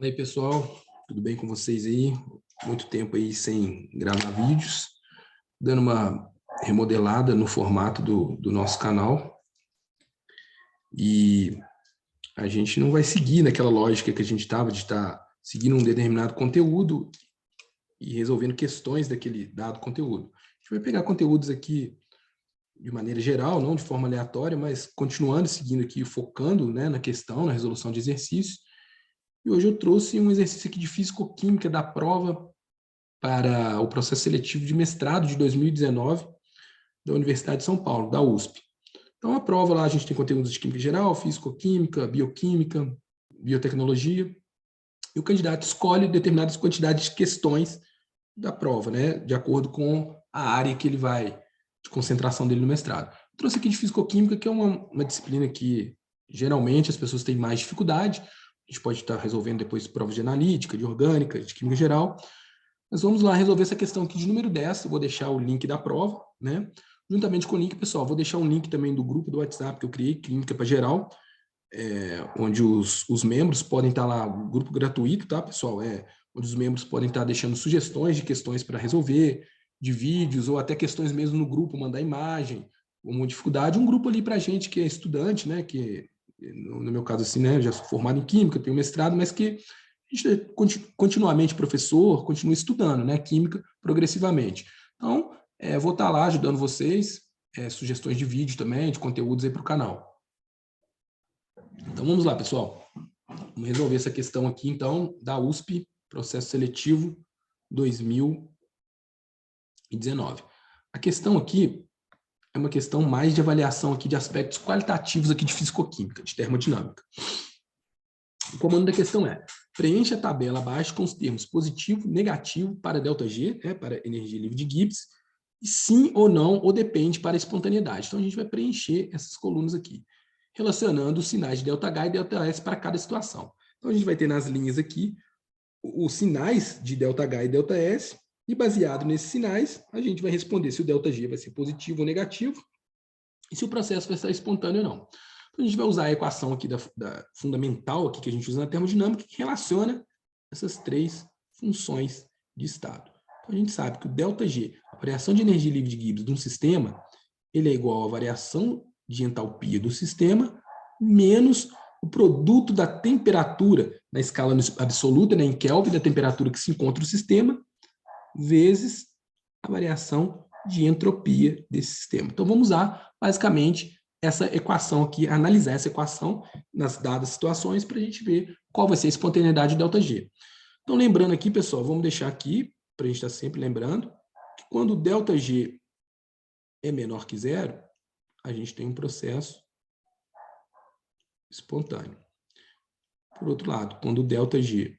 E aí, pessoal, tudo bem com vocês aí? Muito tempo aí sem gravar vídeos, dando uma remodelada no formato do nosso canal. E a gente não vai seguir naquela lógica que a gente estava de estar seguindo um determinado conteúdo e resolvendo questões daquele dado conteúdo. A gente vai pegar conteúdos aqui de maneira geral, não de forma aleatória, mas continuando seguindo aqui, focando, né, na questão, na resolução de exercícios. E hoje eu trouxe um exercício aqui de físico-química da prova para o processo seletivo de mestrado de 2019 da Universidade de São Paulo, da USP. Então, a prova lá a gente tem conteúdos de química geral, físico-química, bioquímica, biotecnologia, e o candidato escolhe determinadas quantidades de questões da prova, né, de acordo com a área que ele vai, de concentração dele no mestrado. Eu trouxe aqui de físico-química, que é uma disciplina que geralmente as pessoas têm mais dificuldade. A gente pode estar resolvendo depois provas de analítica, de orgânica, de química geral. Mas vamos lá resolver essa questão aqui de número 10. Eu vou deixar o link da prova, né? Juntamente com o link, pessoal, vou deixar um link também do grupo do WhatsApp que eu criei, Clínica para Geral, onde os membros podem estar lá, um grupo gratuito, tá, pessoal? Onde os membros podem estar deixando sugestões de questões para resolver, de vídeos, ou até questões mesmo no grupo, mandar imagem, uma dificuldade. Um grupo ali para a gente que é estudante, né? Que, no meu caso, assim, né? Já sou formado em Química, tenho mestrado, mas que a gente é continuamente professor, continua estudando, né? Química progressivamente. Então, vou estar lá ajudando vocês, sugestões de vídeo também, de conteúdos aí para o canal. Então, vamos lá, pessoal. Vamos resolver essa questão aqui, então, da USP, processo seletivo 2019. A questão aqui é uma questão mais de avaliação aqui de aspectos qualitativos aqui de fisicoquímica, de termodinâmica. O comando da questão é: preencha a tabela abaixo com os termos positivo, negativo para ΔG, para energia livre de Gibbs, e sim ou não, ou depende para a espontaneidade. Então, a gente vai preencher essas colunas aqui, relacionando os sinais de ΔH e ΔS para cada situação. Então, a gente vai ter nas linhas aqui os sinais de ΔH e ΔS, e baseado nesses sinais, a gente vai responder se o ΔG vai ser positivo ou negativo, e se o processo vai estar espontâneo ou não. Então, a gente vai usar a equação aqui da fundamental aqui que a gente usa na termodinâmica, que relaciona essas três funções de estado. Então, a gente sabe que o ΔG, a variação de energia livre de Gibbs de um sistema, ele é igual à variação de entalpia do sistema menos o produto da temperatura na escala absoluta, né, em Kelvin, da temperatura que se encontra no sistema, vezes a variação de entropia desse sistema. Então, vamos usar, basicamente, essa equação aqui, analisar essa equação nas dadas situações para a gente ver qual vai ser a espontaneidade ΔG. Então, lembrando aqui, pessoal, vamos deixar aqui, para a gente estar sempre lembrando, que quando o ΔG é menor que zero, a gente tem um processo espontâneo. Por outro lado, quando o ΔG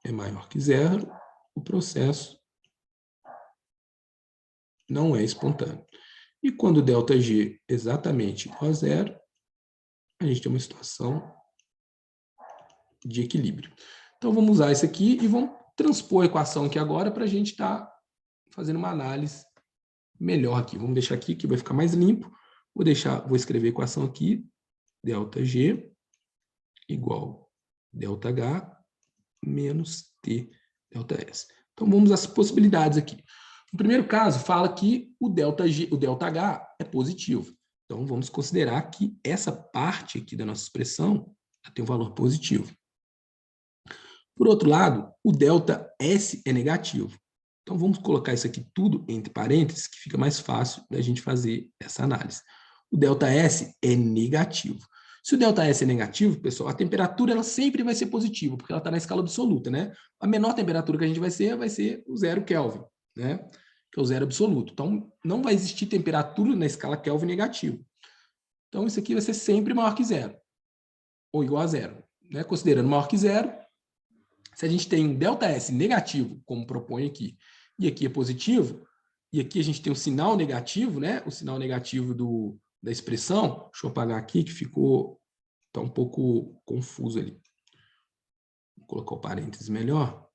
é maior que zero, o processo não é espontâneo. E quando o ΔG é exatamente igual a zero, a gente tem uma situação de equilíbrio. Então, vamos usar isso aqui e vamos transpor a equação aqui agora para a gente estar fazendo uma análise melhor aqui. Vamos deixar aqui que vai ficar mais limpo. Vou escrever a equação aqui, ΔG igual ΔH menos T ΔS. Então, vamos às possibilidades aqui. No primeiro caso, fala que o ΔH é positivo. Então, vamos considerar que essa parte aqui da nossa expressão tem um valor positivo. Por outro lado, o ΔS é negativo. Então, vamos colocar isso aqui tudo entre parênteses, que fica mais fácil da gente fazer essa análise. O ΔS é negativo. Se o ΔS é negativo, pessoal, a temperatura ela sempre vai ser positiva, porque ela está na escala absoluta, né? A menor temperatura que a gente vai ser o 0 Kelvin, né? Que é o zero absoluto. Então, não vai existir temperatura na escala Kelvin negativo. Então, isso aqui vai ser sempre maior que zero, ou igual a zero, né? Considerando maior que zero, se a gente tem um ΔS negativo, como propõe aqui, e aqui é positivo, e aqui a gente tem um sinal negativo, né? O sinal negativo da expressão, deixa eu apagar aqui que está um pouco confuso ali. Vou colocar o parênteses melhor.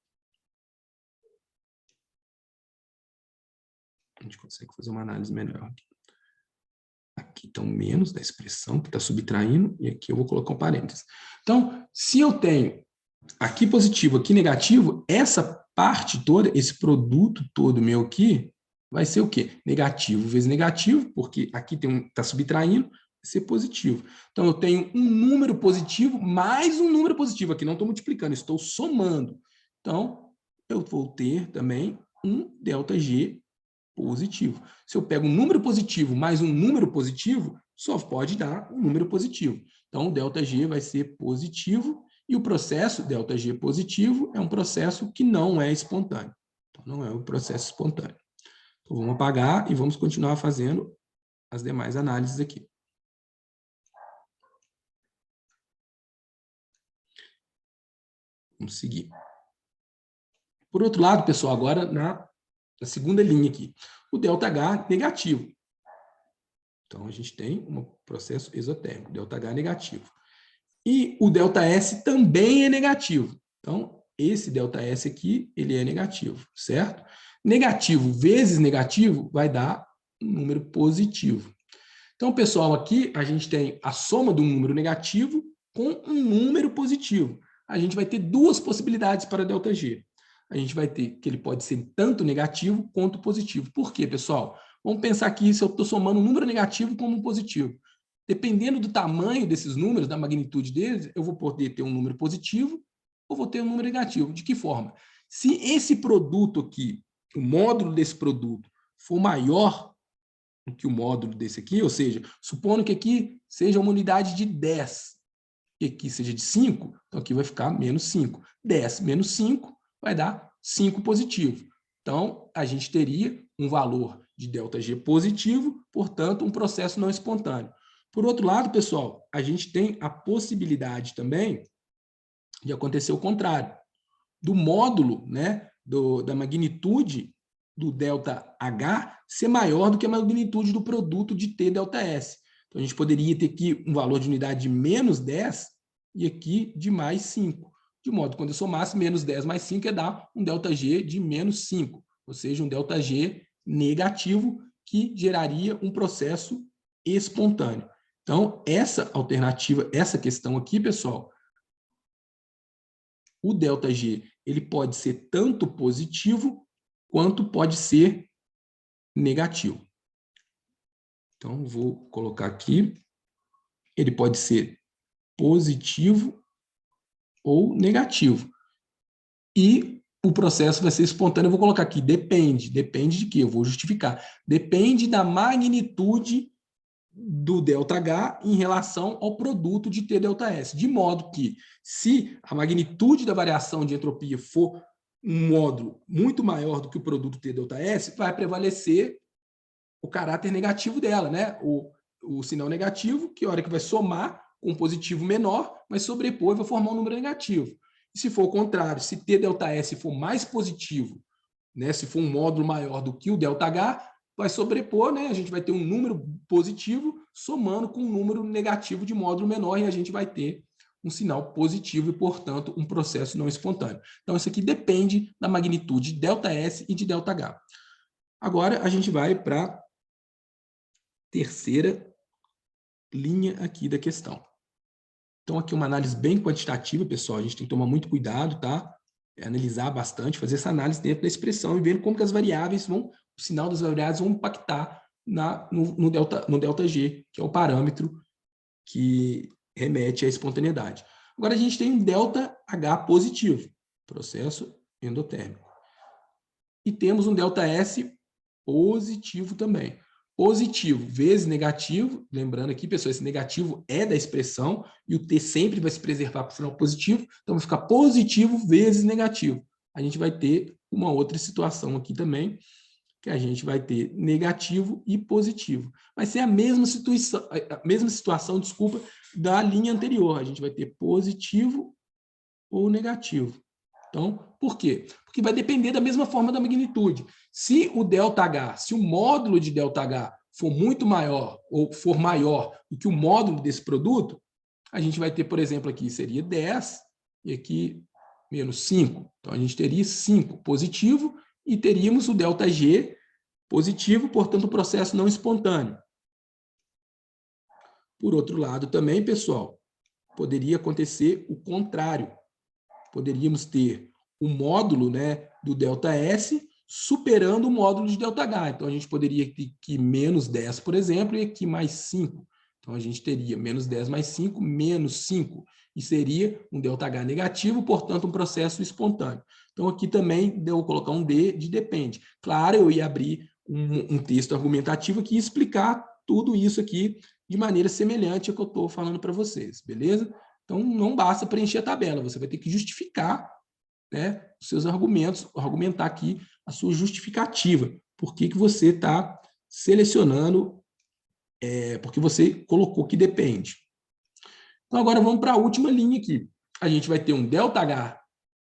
A gente consegue fazer uma análise melhor aqui. Aqui está um menos da expressão que está subtraindo, e aqui eu vou colocar um parênteses. Então, se eu tenho aqui positivo, aqui negativo, essa parte toda, esse produto todo meu aqui, vai ser o quê? Negativo vezes negativo, porque aqui está subtraindo, vai ser positivo. Então, eu tenho um número positivo mais um número positivo. Aqui não estou multiplicando, estou somando. Então, eu vou ter também um ΔG positivo. Se eu pego um número positivo mais um número positivo, só pode dar um número positivo. Então, o ΔG vai ser positivo e o processo ΔG positivo é um processo que não é espontâneo. Então, não é um processo espontâneo. Então, vamos apagar e vamos continuar fazendo as demais análises aqui. Vamos seguir. Por outro lado, pessoal, agora na segunda linha aqui, o ΔH negativo. Então, a gente tem um processo exotérmico, ΔH negativo. E o ΔS também é negativo. Então, esse ΔS aqui, ele é negativo, certo? Negativo vezes negativo vai dar um número positivo. Então, pessoal, aqui a gente tem a soma de um número negativo com um número positivo. A gente vai ter duas possibilidades para ΔG. A gente vai ter que ele pode ser tanto negativo quanto positivo. Por quê, pessoal? Vamos pensar aqui se eu estou somando um número negativo com um positivo. Dependendo do tamanho desses números, da magnitude deles, eu vou poder ter um número positivo ou vou ter um número negativo. De que forma? Se esse produto aqui, o módulo desse produto, for maior do que o módulo desse aqui, ou seja, supondo que aqui seja uma unidade de 10 e aqui seja de 5, então aqui vai ficar menos 5. 10 menos 5 vai dar 5 positivo. Então, a gente teria um valor de ΔG positivo, portanto, um processo não espontâneo. Por outro lado, pessoal, a gente tem a possibilidade também de acontecer o contrário. Do módulo, né, da magnitude do ΔH ser maior do que a magnitude do produto de T ΔS. Então, a gente poderia ter aqui um valor de unidade de menos 10 e aqui de mais 5. De modo que quando eu somasse menos 10 mais 5 ia dar um ΔG de menos 5, ou seja, um ΔG negativo que geraria um processo espontâneo. Então, essa alternativa, essa questão aqui, pessoal, o ΔG ele pode ser tanto positivo quanto pode ser negativo. Então, vou colocar aqui. Ele pode ser positivo ou negativo. E o processo vai ser espontâneo. Eu vou colocar aqui, depende. Depende de quê? Eu vou justificar. Depende da magnitude do ΔH em relação ao produto de TΔS. De modo que, se a magnitude da variação de entropia for um módulo muito maior do que o produto TΔS, vai prevalecer o caráter negativo dela, né? O sinal negativo, que a hora que vai somar com um positivo menor, vai sobrepor e vai formar um número negativo. E se for o contrário, se TΔS for mais positivo, né? Se for um módulo maior do que o ΔH, vai sobrepor, né? A gente vai ter um número positivo somando com um número negativo de módulo menor e a gente vai ter um sinal positivo e, portanto, um processo não espontâneo. Então, isso aqui depende da magnitude de ΔS e de ΔH. Agora, a gente vai para a terceira linha aqui da questão. Então, aqui uma análise bem quantitativa, pessoal. A gente tem que tomar muito cuidado, tá? Analisar bastante, fazer essa análise dentro da expressão e ver como que as variáveis vão, o sinal das variáveis vão impactar no ΔG, que é o parâmetro que remete à espontaneidade. Agora, a gente tem um ΔH positivo, processo endotérmico. E temos um ΔS positivo também. Positivo vezes negativo, lembrando aqui, pessoal, esse negativo é da expressão e o T sempre vai se preservar para o sinal positivo, então vai ficar positivo vezes negativo. A gente vai ter uma outra situação aqui também, que a gente vai ter negativo e positivo. Vai ser a mesma situação, desculpa, da linha anterior. A gente vai ter positivo ou negativo. Então, por quê? Porque vai depender da mesma forma da magnitude. Se o ΔH, se o módulo de ΔH for muito maior ou for maior do que o módulo desse produto, a gente vai ter, por exemplo, aqui seria 10 e aqui menos 5. Então, a gente teria 5 positivo e teríamos o ΔG positivo, portanto, o processo não espontâneo. Por outro lado também, pessoal, poderia acontecer o contrário. Poderíamos ter o módulo, né, do ΔS superando o módulo de ΔH. Então, a gente poderia ter aqui menos 10, por exemplo, e aqui mais 5. Então, a gente teria menos 10 mais 5, menos 5. E seria um ΔH negativo, portanto, um processo espontâneo. Então, aqui também eu vou colocar um D de depende. Claro, eu ia abrir um texto argumentativo que ia explicar tudo isso aqui de maneira semelhante ao que eu estou falando para vocês, beleza? Então, não basta preencher a tabela, você vai ter que justificar, né, os seus argumentos, argumentar aqui a sua justificativa. Por que você está selecionando, porque você colocou que depende. Então, agora vamos para a última linha aqui. A gente vai ter um ΔH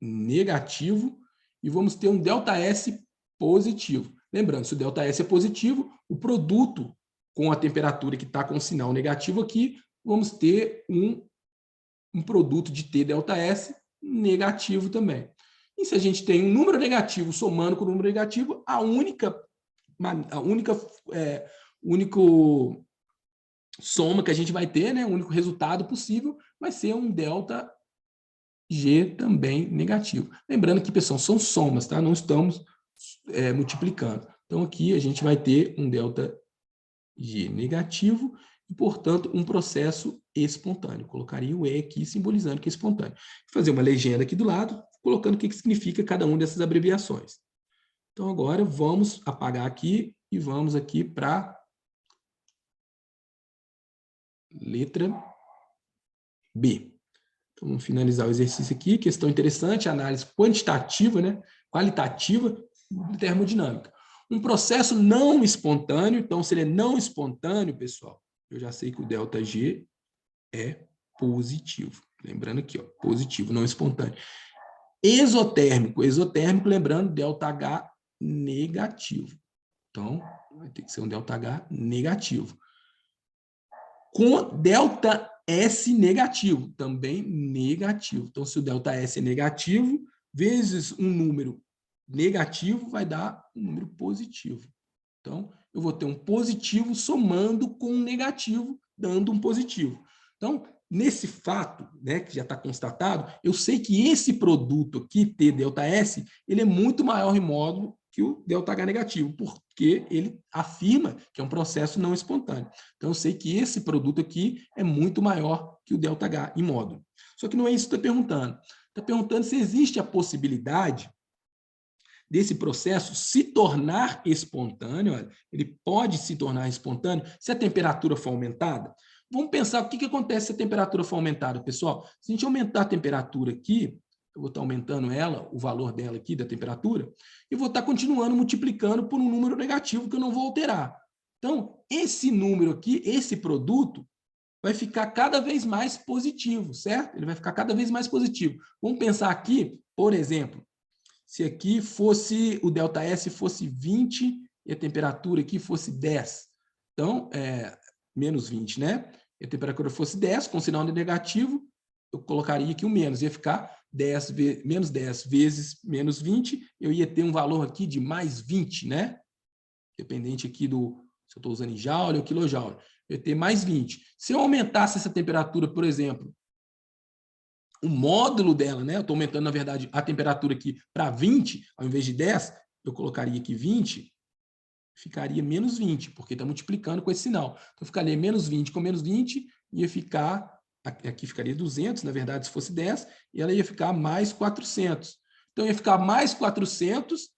negativo e vamos ter um ΔS positivo. Lembrando, se o ΔS é positivo, o produto com a temperatura que está com o sinal negativo aqui, vamos ter um produto de T∆S negativo também. E se a gente tem um número negativo somando com o número negativo, a única soma que a gente vai ter, né, o único resultado possível, vai ser um ΔG também negativo. Lembrando que, pessoal, são somas, tá? Não estamos multiplicando. Então, aqui a gente vai ter um ΔG negativo e, portanto, um processo espontâneo. Colocaria o E aqui, simbolizando que é espontâneo. Vou fazer uma legenda aqui do lado, colocando o que significa cada uma dessas abreviações. Então, agora vamos apagar aqui e vamos aqui para letra B. Então, vamos finalizar o exercício aqui. Questão interessante, análise quantitativa, né? Qualitativa de termodinâmica. Um processo não espontâneo, então, se ele é não espontâneo, pessoal, eu já sei que o ΔG é positivo. Lembrando aqui, ó, positivo, não espontâneo. Exotérmico, lembrando, ΔH negativo. Então, vai ter que ser um ΔH negativo. Com ΔS negativo, também negativo. Então, se o ΔS é negativo, vezes um número negativo, vai dar um número positivo. Então, eu vou ter um positivo somando com um negativo, dando um positivo. Então, nesse fato, né, que já está constatado, eu sei que esse produto aqui, T∆S, ele é muito maior em módulo que o ΔH negativo, porque ele afirma que é um processo não espontâneo. Então, eu sei que esse produto aqui é muito maior que o ΔH em módulo. Só que não é isso que está perguntando. Está perguntando se existe a possibilidade desse processo se tornar espontâneo. Olha, ele pode se tornar espontâneo se a temperatura for aumentada. Vamos pensar o que acontece se a temperatura for aumentada, pessoal. Se a gente aumentar a temperatura aqui, eu vou estar aumentando ela, o valor dela aqui, da temperatura, e vou estar continuando multiplicando por um número negativo que eu não vou alterar. Então, esse número aqui, esse produto, vai ficar cada vez mais positivo, certo? Ele vai ficar cada vez mais positivo. Vamos pensar aqui, por exemplo, se aqui fosse o ΔS fosse 20 e a temperatura aqui fosse 10. Então, menos 20, né? E a temperatura fosse 10, com sinal negativo, eu colocaria aqui o menos, ia ficar menos 10 vezes menos 20, eu ia ter um valor aqui de mais 20, né? Dependente aqui do, se eu estou usando em joule ou quilojoule, eu ia ter mais 20. Se eu aumentasse essa temperatura, por exemplo, o módulo dela, né? Eu estou aumentando, na verdade, a temperatura aqui para 20, ao invés de 10, eu colocaria aqui 20, ficaria menos 20, porque está multiplicando com esse sinal. Então, ficaria menos 20 com menos 20, ia ficar, aqui ficaria 200, na verdade, se fosse 10, e ela ia ficar mais 400. Então, ia ficar mais 400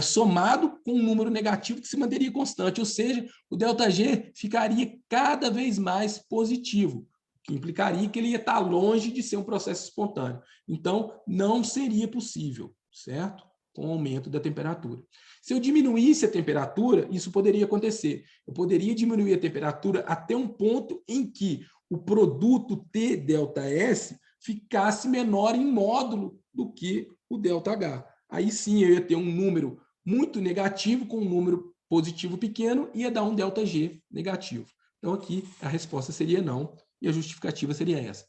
somado com um número negativo que se manteria constante, ou seja, o ΔG ficaria cada vez mais positivo, que implicaria que ele ia estar longe de ser um processo espontâneo. Então, não seria possível, certo? Com o aumento da temperatura. Se eu diminuísse a temperatura, isso poderia acontecer. Eu poderia diminuir a temperatura até um ponto em que o produto T∆S ficasse menor em módulo do que o ΔH. Aí sim eu ia ter um número muito negativo com um número positivo pequeno e ia dar um ΔG negativo. Então, aqui a resposta seria não. E a justificativa seria essa.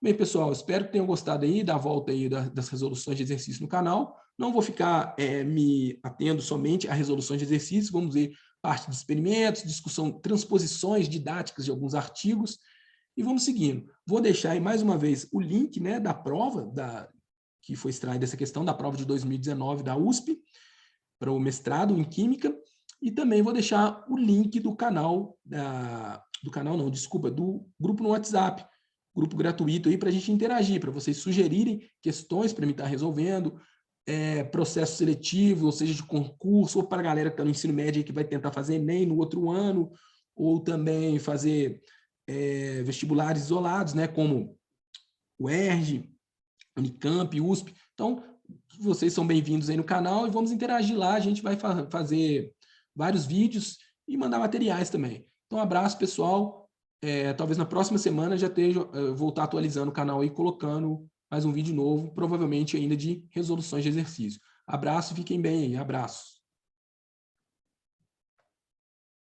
Bem, pessoal, espero que tenham gostado aí da volta aí das resoluções de exercício no canal. Não vou ficar me atendo somente a resoluções de exercício, vamos ver parte de experimentos, discussão, transposições didáticas de alguns artigos. e vamos seguindo. Vou deixar aí mais uma vez o link, né, da prova, que foi extraída essa questão da prova de 2019 da USP, para o mestrado em Química, e também vou deixar o link do canal, do grupo no WhatsApp, grupo gratuito aí para a gente interagir, para vocês sugerirem questões para mim estar resolvendo, processo seletivo, ou seja, de concurso, ou para a galera que está no ensino médio que vai tentar fazer Enem no outro ano, ou também fazer vestibulares isolados, né, como o UERJ, Unicamp, USP. Então, vocês são bem-vindos aí no canal e vamos interagir lá. A gente vai fazer vários vídeos e mandar materiais também. Então, um abraço, pessoal. Talvez na próxima semana já voltar atualizando o canal aí, colocando mais um vídeo novo, provavelmente ainda de resoluções de exercício. Abraço, fiquem bem aí. Abraços.